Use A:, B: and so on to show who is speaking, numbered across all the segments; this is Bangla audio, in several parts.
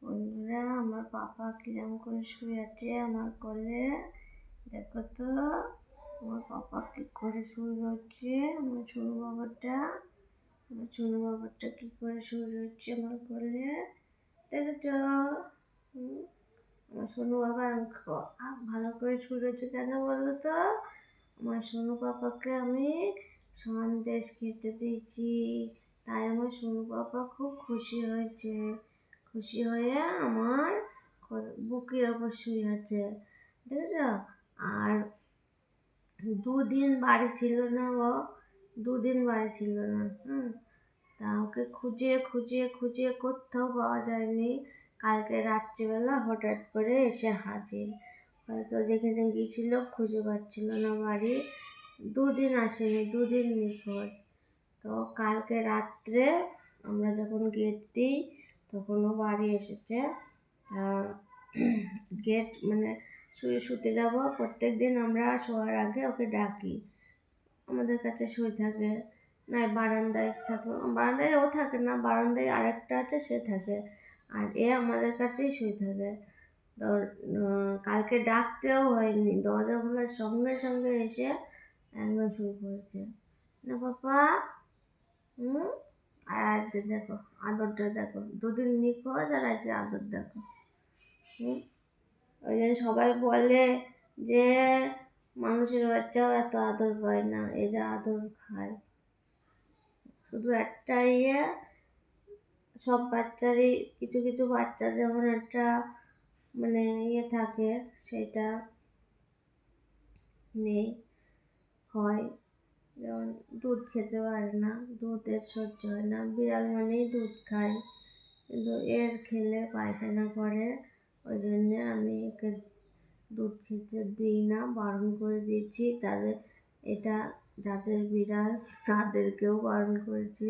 A: বন্ধুরা, আমার পাপা কিরম করে শুয়ে আছে আমার কোলে। দেখো তো আমার পাপা কি করে শুয়ে রয়েছে। আমার ছোনু বাবাটা কি করে শুয়ে রয়েছে আমার কোলে। দেখেছ? আমার সোনু বাবা ভালো করে শুয়ে রয়েছে কেন বলো তো? আমার সোনু পাপাকে আমি সন্দেশ খেতে দিয়েছি, তাই আমার সোনু পাপা খুব খুশি হয়েছে। খুশি হয়ে আমার বুকের ওপর শুয়ে আছে, দেখেছ? আর দুদিন বাড়ি ছিল না ও, দুদিন বাড়ি ছিল না। তা ওকে খুঁজে খুঁজে খুঁজে কোথাও পাওয়া যায়নি। কালকে রাত্রিবেলা হঠাৎ করে এসে হাজির। হয়তো যেখানে গিয়েছিল খুঁজে পাচ্ছিল না বাড়ি, দুদিন আসেনি, দুদিন নিখোঁজ। তো কালকে রাত্রে আমরা যখন গেট দিই তখন ও বাড়ি এসেছে। গেট মানে শুতে যাব, প্রত্যেক দিন আমরা শোয়ার আগে ওকে ডাকি, আমাদের কাছে শুয়ে থাকে। না বারান্দায় থাকে, বারান্দায় ও থাকে না, বারান্দায় আরেকটা আছে সে থাকে, আর এ আমাদের কাছেই শুয়ে থাকে। তো কালকে ডাকতেও হয়নি, দরজা খোলার সঙ্গে সঙ্গে এসে একদম শুয়ে পড়েছে না পাপা। আর আজকে দেখো আদরটা দেখো, দুদিন নিখোঁজ আর আজকে আদর দেখো। ওই জন্য সবাই বলে যে মানুষের বাচ্চাও এত আদর পায় না, এই যে আদর খায়। শুধু একটা সব বাচ্চারই কিছু কিছু বাচ্চা যেমন একটা মানে থাকে, সেটা নেই, হয়। যেমন দুধ খেতে পারে না, দুধের সহ্য হয় না, বিড়াল মানেই দুধ খায়, কিন্তু এর খেলে পায়খানা করে। ওই জন্যে আমি একে দুধ খেতে দিই না, বারণ করে দিয়েছি। এটা যাদের বিড়াল তাদেরকেও বারণ করেছি,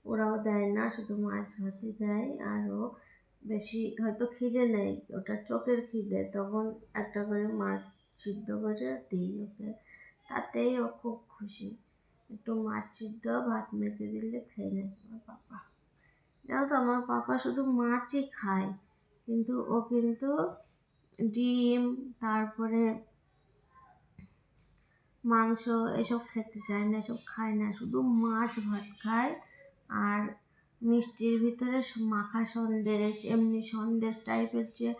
A: ওরাও দেয় না, শুধু মাছ ভাতই দেয়। আর ও বেশি হয়তো খিদে নেই, ওটা চোখের খিদে, তখন একটা করে মাছ সিদ্ধ করে দিই ওকে, তাতেই ও খুব খুশি। একটু মাছ সিদ্ধ ভাত মেখে দিলে খেয়ে নেয় আমার পাপা। জানো তো আমার পাপা শুধু মাছই খায়, কিন্তু ও কিন্তু ডিম, তারপরে মাংস এসব খেতে চায় না, এসব খায় না, শুধু মাছ ভাত খায়। আর মিষ্টির ভিতরে মাখা সন্দেশ, এমনি সন্দেশ টাইপের যে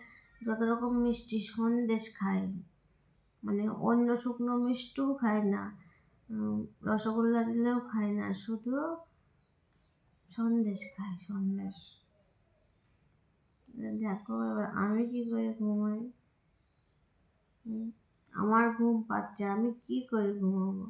A: যত রকম মিষ্টি সন্দেশ খায়, মানে অন্য শুকনো মিষ্টিও খায় না, রসগোল্লা দিলেও খায় না, শুধু সন্দেশ খায়, সন্দেশ। দেখো এবার আমি কি করে ঘুমাই, আমার ঘুম পাচ্ছে, আমি কি করে ঘুমাবো।